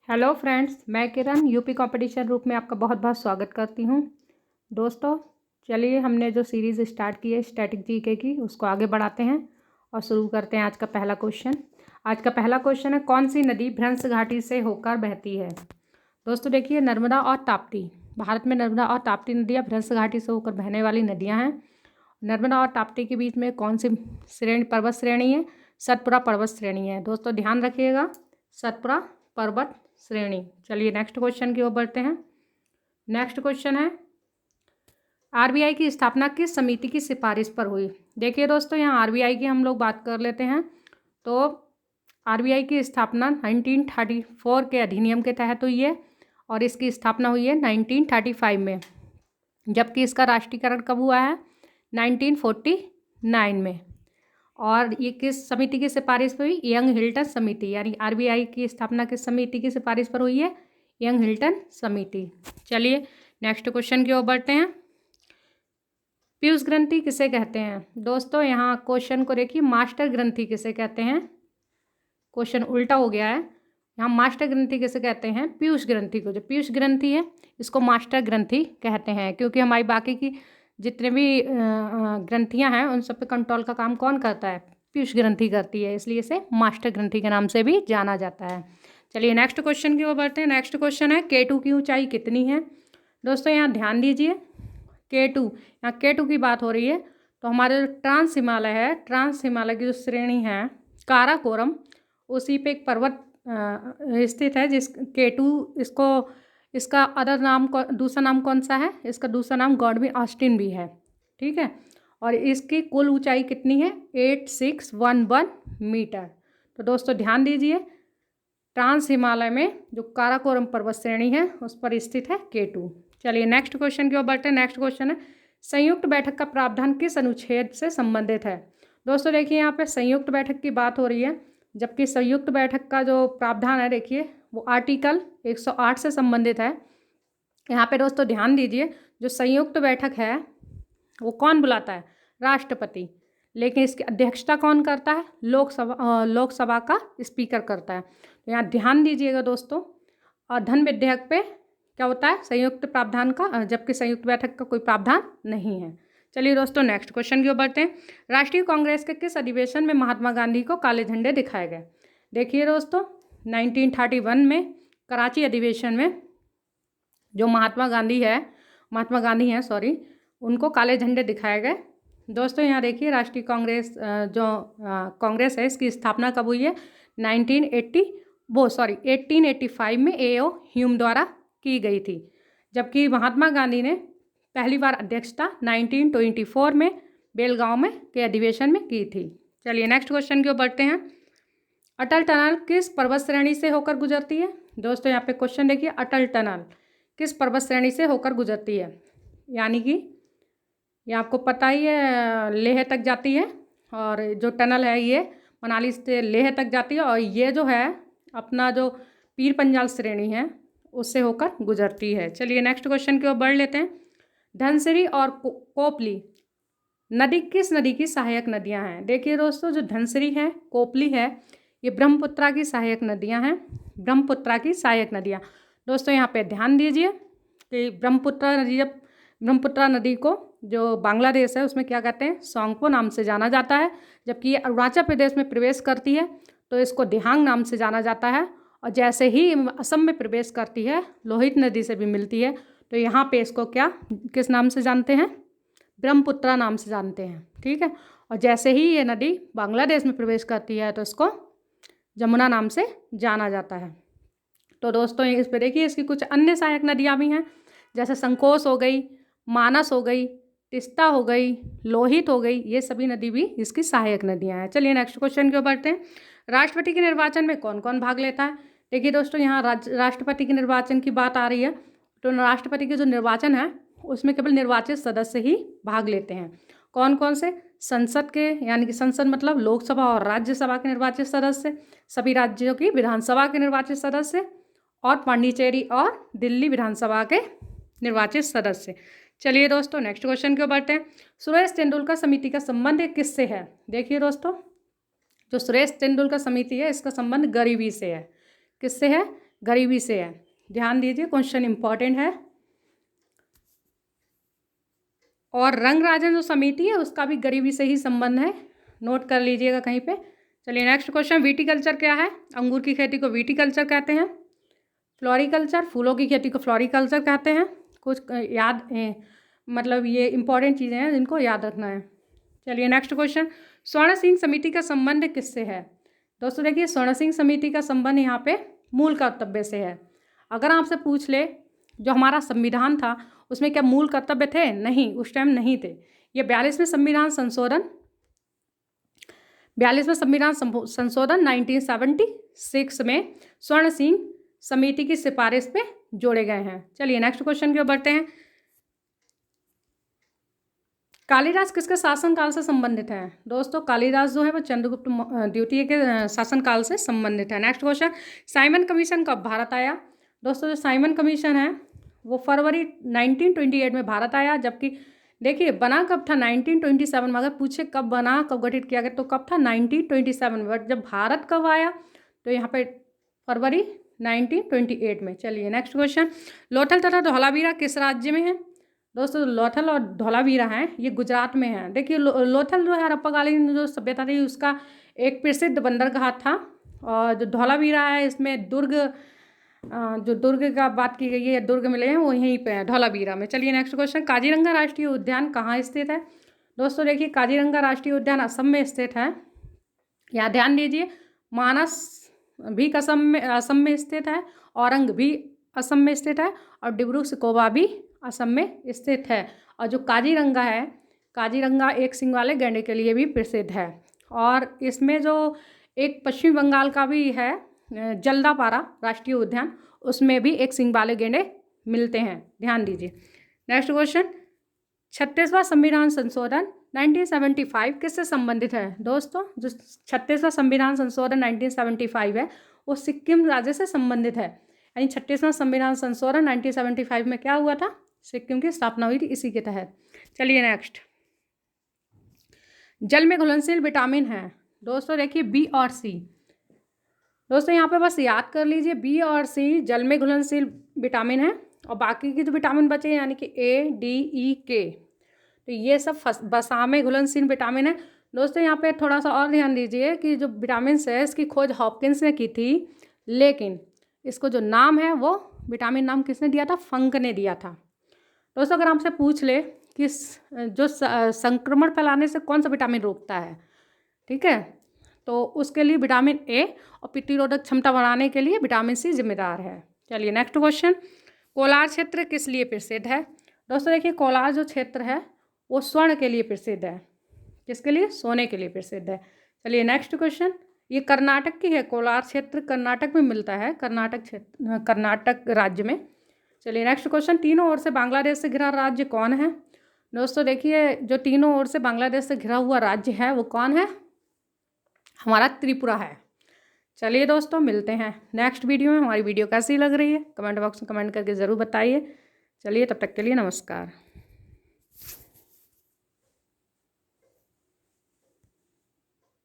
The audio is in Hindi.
हेलो फ्रेंड्स, मैं किरण यूपी कंपटीशन रूप में आपका बहुत बहुत स्वागत करती हूँ। दोस्तों चलिए, हमने जो सीरीज़ स्टार्ट की है स्टैटिक जीके की, उसको आगे बढ़ाते हैं और शुरू करते हैं आज का पहला क्वेश्चन। आज का पहला क्वेश्चन है, कौन सी नदी भ्रंश घाटी से होकर बहती है। दोस्तों देखिए, नर्मदा और ताप्ती, भारत में नर्मदा और ताप्ती नदियाँ भ्रंश घाटी से होकर बहने वाली नदियाँ हैं। नर्मदा और ताप्ती के बीच में कौन सी पर्वत श्रेणी है? सतपुड़ा पर्वत श्रेणी है। दोस्तों ध्यान रखिएगा, सतपुड़ा पर्वत श्रेणी। चलिए नेक्स्ट क्वेश्चन की ओर बढ़ते हैं। नेक्स्ट क्वेश्चन है, आरबीआई की स्थापना किस समिति की सिफारिश पर हुई। देखिए दोस्तों, यहाँ आरबीआई की हम लोग बात कर लेते हैं। तो आरबीआई की स्थापना 1934 के अधिनियम के तहत हुई है और इसकी स्थापना हुई है 1935 में, जबकि इसका राष्ट्रीयकरण कब हुआ है? 1949 में। और ये किस समिति की सिफारिश पर हुई? यंग हिल्टन समिति। यानी आरबीआई की स्थापना किस समिति की सिफारिश पर हुई है? यंग हिल्टन समिति। चलिए नेक्स्ट क्वेश्चन की ओर बढ़ते हैं। पीयूष ग्रंथि किसे कहते हैं? दोस्तों यहाँ क्वेश्चन को देखिए, मास्टर ग्रंथि किसे कहते हैं? क्वेश्चन उल्टा हो गया है। यहाँ मास्टर ग्रंथि किसे कहते हैं? पीयूष ग्रंथि को। जो पीयूष ग्रंथि है इसको मास्टर ग्रंथि कहते हैं, क्योंकि हमारी बाकी की जितने भी ग्रंथियाँ हैं उन सब पे कंट्रोल का काम कौन करता है? पीयूष ग्रंथि करती है, इसलिए इसे मास्टर ग्रंथि के नाम से भी जाना जाता है। चलिए नेक्स्ट क्वेश्चन की ओर बढ़ते हैं। नेक्स्ट क्वेश्चन है, K2 की ऊंचाई कितनी है? दोस्तों यहाँ ध्यान दीजिए, K2, यहाँ K2 की बात हो रही है। तो हमारे जो ट्रांस हिमालय है, ट्रांस हिमालय की जो श्रेणी है काराकोरम, उसी पे एक पर्वत स्थित है जिस K2, इसका अदर नाम दूसरा नाम कौन सा है? इसका दूसरा नाम गॉडविन ऑस्टिन भी है। ठीक है, और इसकी कुल ऊंचाई कितनी है? 8611 मीटर। तो दोस्तों ध्यान दीजिए, ट्रांस हिमालय में जो काराकोरम पर्वत श्रेणी है उस पर स्थित है K2। चलिए नेक्स्ट क्वेश्चन की ओर बढ़ते हैं। नेक्स्ट क्वेश्चन है, संयुक्त बैठक का प्रावधान किस अनुच्छेद से संबंधित है? दोस्तों देखिए, यहाँ पे संयुक्त बैठक की बात हो रही है, जबकि संयुक्त बैठक का जो प्रावधान है देखिए वो आर्टिकल 108 से संबंधित है। यहाँ पे दोस्तों ध्यान दीजिए, जो संयुक्त बैठक है वो कौन बुलाता है? राष्ट्रपति। लेकिन इसकी अध्यक्षता कौन करता है? लोकसभा का स्पीकर करता है। तो यहाँ ध्यान दीजिएगा दोस्तों, धन विधेयक पे क्या होता है? संयुक्त प्रावधान का, जबकि संयुक्त बैठक का कोई प्रावधान नहीं है। चलिए दोस्तों नेक्स्ट क्वेश्चन की ओर बढ़ते हैं। राष्ट्रीय कांग्रेस के किस अधिवेशन में महात्मा गांधी को काले झंडे दिखाए गए? देखिए दोस्तों, 1931 में कराची अधिवेशन में जो महात्मा गांधी हैं उनको काले झंडे दिखाए गए। दोस्तों यहाँ देखिए, राष्ट्रीय कांग्रेस कांग्रेस है, इसकी स्थापना कब हुई है? 1885 में A.O. ह्यूम द्वारा की गई थी, जबकि महात्मा गांधी ने पहली बार अध्यक्षता 1924 में बेलगांव में के अधिवेशन में की थी। चलिए नेक्स्ट क्वेश्चन की ओर बढ़ते हैं। अटल टनल किस पर्वत श्रेणी से होकर गुजरती है? दोस्तों यहाँ पे क्वेश्चन देखिए, अटल टनल किस पर्वत श्रेणी से होकर गुजरती है? यानी कि ये आपको पता ही है, लेह तक जाती है, और जो टनल है ये मनाली से लेह तक जाती है, और ये जो है अपना जो पीर पंजाल श्रेणी है उससे होकर गुजरती है। चलिए नेक्स्ट क्वेश्चन की ओर बढ़ लेते हैं। धनसिरी और कोपली नदी किस नदी की सहायक नदियां हैं? देखिए दोस्तों, जो धनसिरी है, कोपली है, ये ब्रह्मपुत्रा की सहायक नदियां हैं। ब्रह्मपुत्रा की सहायक नदियां। दोस्तों यहाँ पे ध्यान दीजिए कि ब्रह्मपुत्रा नदी को जो बांग्लादेश है उसमें क्या कहते हैं? सोंगपो नाम से जाना जाता है, जबकि ये अरुणाचल प्रदेश में प्रवेश करती है तो इसको दिहांग नाम से जाना जाता है, और जैसे ही असम में प्रवेश करती है लोहित नदी से भी मिलती है, तो यहाँ पे इसको किस नाम से जानते हैं? ब्रह्मपुत्रा नाम से जानते हैं। ठीक है, और जैसे ही ये नदी बांग्लादेश में प्रवेश करती है तो इसको जमुना नाम से जाना जाता है। तो दोस्तों इस पर देखिए, इसकी कुछ अन्य सहायक नदियाँ भी हैं, जैसे संकोश हो गई, मानस हो गई, तिस्ता हो गई, लोहित हो गई, ये सभी नदी भी इसकी सहायक नदियाँ हैं। चलिए नेक्स्ट क्वेश्चन की ओर बढ़ते हैं। राष्ट्रपति के निर्वाचन में कौन कौन भाग लेता है? देखिए दोस्तों, यहाँ राष्ट्रपति के निर्वाचन की बात आ रही है, तो राष्ट्रपति के जो निर्वाचन है उसमें केवल निर्वाचित सदस्य ही भाग लेते हैं। कौन कौन से? संसद के, यानी कि संसद मतलब लोकसभा और राज्यसभा के निर्वाचित सदस्य, सभी राज्यों की विधानसभा के निर्वाचित सदस्य, और पांडिचेरी और दिल्ली विधानसभा के निर्वाचित सदस्य। चलिए दोस्तों नेक्स्ट क्वेश्चन की ओर बढ़ते हैं। सुरेश तेंदुलकर समिति का संबंध किससे है? देखिए दोस्तों, जो सुरेश तेंदुलकर समिति है इसका संबंध गरीबी से है। किससे है? गरीबी से है। ध्यान दीजिए, क्वेश्चन इंपॉर्टेंट है। और रंग राजन जो समिति है उसका भी गरीबी से ही संबंध है, नोट कर लीजिएगा कहीं पे। चलिए नेक्स्ट क्वेश्चन, विटीकल्चर क्या है? अंगूर की खेती को विटीकल्चर कहते हैं। फ्लोरिकल्चर, फूलों की खेती को फ्लोरिकल्चर कहते हैं। कुछ मतलब ये इंपॉर्टेंट चीज़ें हैं जिनको याद रखना है। चलिए नेक्स्ट क्वेश्चन, स्वर्ण सिंह समिति का संबंध किससे है? दोस्तों देखिए, स्वर्ण सिंह समिति का संबंध यहाँ पे मूल कर्तव्य से है। अगर आपसे पूछ ले जो हमारा संविधान था उसमें क्या मूल कर्तव्य थे? नहीं, उस टाइम नहीं थे। ये 42वें संविधान संशोधन 1976 में स्वर्ण सिंह समिति की सिफारिश पे जोड़े गए हैं। चलिए नेक्स्ट क्वेश्चन की ओर बढ़ते हैं। कालिदास किसके शासनकाल से संबंधित है? दोस्तों कालिदास जो है वो चंद्रगुप्त द्वितीय के शासनकाल से संबंधित है। नेक्स्ट क्वेश्चन, साइमन कमीशन कब भारत आया? दोस्तों जो साइमन कमीशन है वो फरवरी 1928 में भारत आया। जबकि देखिए बना कब था? 1927 में। अगर पूछे कब बना, कब गठित किया गया, तो कब था? 1927 में। बट जब भारत कब आया तो यहाँ पे फरवरी 1928 में। चलिए नेक्स्ट क्वेश्चन, लोथल तथा धौलावीरा किस राज्य में है? दोस्तों लोथल और धौलावीरा हैं ये गुजरात में है। देखिए लोथल जो है हड़प्पाकालीन जो सभ्यता थी उसका एक प्रसिद्ध बंदरगाह था, और जो धौलावीरा है इसमें जो दुर्ग का बात की गई है, दुर्ग मिले हैं वो यहीं पे है धौलावीरा में। चलिए नेक्स्ट क्वेश्चन, काजीरंगा राष्ट्रीय उद्यान कहाँ स्थित है? दोस्तों देखिए काजीरंगा राष्ट्रीय उद्यान असम में स्थित है। यहाँ ध्यान दीजिए, मानस भी असम में स्थित है, औरंग भी असम में स्थित है, और डिब्रू सैखोवा भी असम में स्थित है। और जो काजीरंगा है, काजीरंगा एक सींग वाले गैंडे के लिए भी प्रसिद्ध है। और इसमें जो एक पश्चिम बंगाल का भी है जल्दापारा राष्ट्रीय उद्यान, उसमें भी एक सींग वाले गैंडे मिलते हैं। ध्यान दीजिए। नेक्स्ट क्वेश्चन, 36वां संविधान संशोधन 1975 किससे संबंधित है? दोस्तों जो 36वां संविधान संशोधन 1975 है वो सिक्किम राज्य से संबंधित है। यानी 36वां संविधान संशोधन 1975 में क्या हुआ था? सिक्किम की स्थापना हुई थी इसी के तहत। चलिए नेक्स्ट, जल में घुलनशील विटामिन है। दोस्तों देखिए बी और सी। दोस्तों यहाँ पे बस याद कर लीजिए, बी और सी जल में घुलनशील विटामिन है, और बाकी की जो विटामिन बचे यानी कि ए, डी, ई, के, तो ये सब वसा में घुलनशील विटामिन है। दोस्तों यहाँ पे थोड़ा सा और ध्यान दीजिए कि जो विटामिन है इसकी खोज हॉपकिंस ने की थी, लेकिन इसको जो नाम है वो विटामिन नाम किसने दिया था? फंक ने दिया था। दोस्तों अगर आपसे पूछ ले कि जो संक्रमण फैलाने से कौन सा विटामिन रोकता है, ठीक है, तो उसके लिए विटामिन ए, और प्रतिरोधक क्षमता बढ़ाने के लिए विटामिन सी जिम्मेदार है। चलिए नेक्स्ट क्वेश्चन, कोलार क्षेत्र किस लिए प्रसिद्ध है? दोस्तों देखिए कोलार जो क्षेत्र है वो स्वर्ण के लिए प्रसिद्ध है। किसके लिए? सोने के लिए प्रसिद्ध है। चलिए नेक्स्ट क्वेश्चन, ये कर्नाटक की है, कोलार क्षेत्र कर्नाटक में मिलता है, कर्नाटक राज्य में। चलिए नेक्स्ट क्वेश्चन, तीनों ओर से बांग्लादेश से घिरा राज्य कौन है? दोस्तों देखिए जो तीनों ओर से बांग्लादेश से घिरा हुआ राज्य है वो कौन है? हमारा त्रिपुरा है। चलिए दोस्तों मिलते हैं नेक्स्ट वीडियो में। हमारी वीडियो कैसी लग रही है कमेंट बॉक्स में कमेंट करके ज़रूर बताइए। चलिए तब तक के लिए नमस्कार।